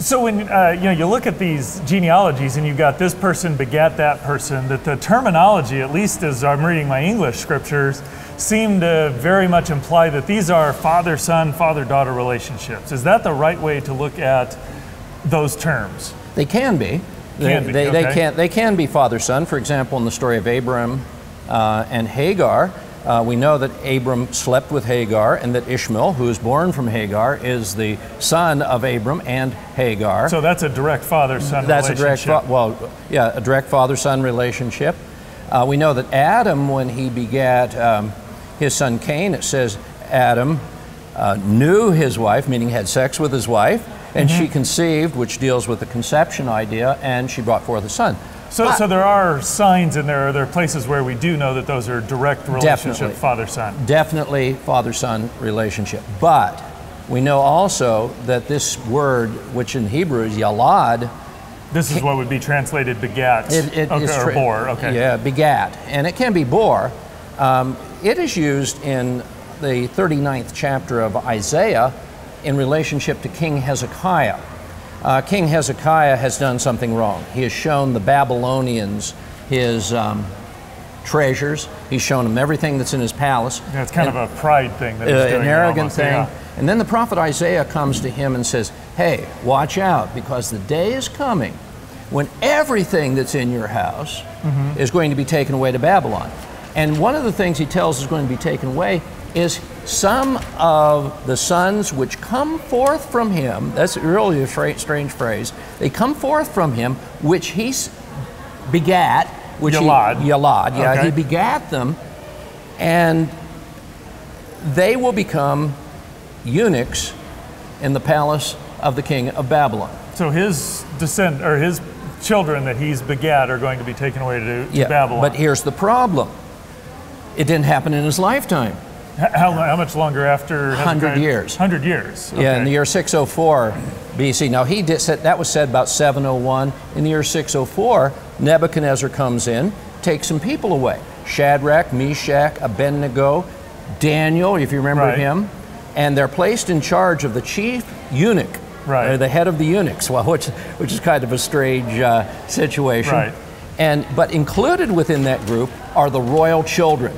So when you look at these genealogies and you've got this person begat that person, that the terminology, at least as I'm reading my English scriptures, seem to very much imply that these are father-son, father-daughter relationships. Is that the right way to look at those terms? They can be. They can be father-son. For example, in the story of Abram and Hagar, we know that Abram slept with Hagar, and that Ishmael, who is born from Hagar, is the son of Abram and Hagar. So that's a direct father-son relationship. A direct father-son relationship. We know that Adam, when he begat his son Cain, it says Adam knew his wife, meaning had sex with his wife, and she conceived, which deals with the conception idea, and she brought forth a son. So there are signs in there, or there are places where we do know that those are direct relationship, father-son. Definitely father-son relationship. But we know also that this word, which in Hebrew is yalad. This is what would be translated begat, or bore. Okay. Yeah, begat. And it can be bore. It is used in the 39th chapter of Isaiah in relationship to King Hezekiah. King Hezekiah has done something wrong. He has shown the Babylonians his treasures. He's shown them everything that's in his palace. Yeah, it's kind of a pride thing that he's doing. An arrogant thing. Yeah. And then the prophet Isaiah comes to him and says, hey, watch out, because the day is coming when everything that's in your house is going to be taken away to Babylon. And one of the things he tells is going to be taken away is some of the sons which come forth from him. That's really a strange phrase. They come forth from him, which he begat, Yalad. He begat them, and they will become eunuchs in the palace of the king of Babylon. So his his children that he's begat are going to be taken away to Babylon. But here's the problem. It didn't happen in his lifetime. How much longer after? 100 years. 100 years. Okay. Yeah, in the year 604 BC. Now that was said about 701. In the year 604, Nebuchadnezzar comes in, takes some people away. Shadrach, Meshach, Abednego, Daniel, if you remember him, and they're placed in charge of the chief eunuch, the head of the eunuchs, which is kind of a strange situation. Right. But included within that group are the royal children.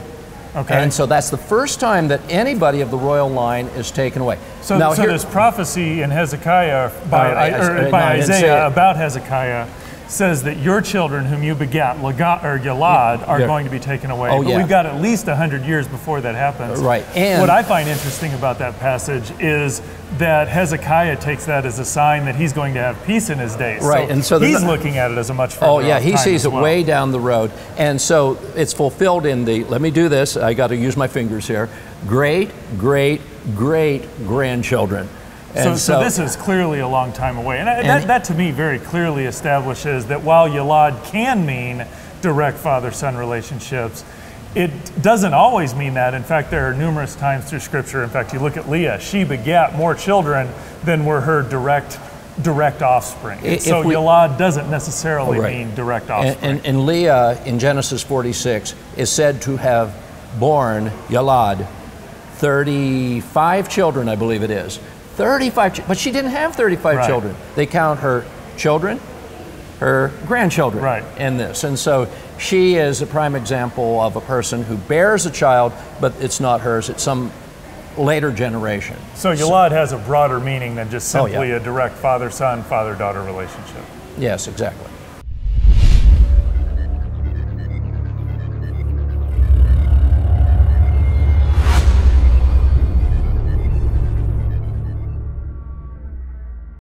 Okay. And so that's the first time that anybody of the royal line is taken away. So, this prophecy in Hezekiah by Isaiah about Hezekiah says that your children whom you begat, Yalad, are going to be taken away. But we've got at least 100 years before that happens. Right. And what I find interesting about that passage is that Hezekiah takes that as a sign that he's going to have peace in his days. Right. And so he's looking at it as a much further off he time sees it well. way down the road. And so it's fulfilled in the, let me do this, I got to use my fingers here, great, great, great grandchildren. So this is clearly a long time away. And that to me very clearly establishes that while Yalad can mean direct father-son relationships, it doesn't always mean that. In fact, there are numerous times through Scripture, in fact, you look at Leah, she begat more children than were her direct offspring. So Yalad doesn't necessarily mean direct offspring. And Leah, in Genesis 46, is said to have born Yalad 35 children, I believe it is. 35, but she didn't have 35 children. They count her children, her grandchildren in this. And so she is a prime example of a person who bears a child, but it's not hers, it's some later generation. So Yalad has a broader meaning than just simply a direct father-son, father-daughter relationship. Yes, exactly.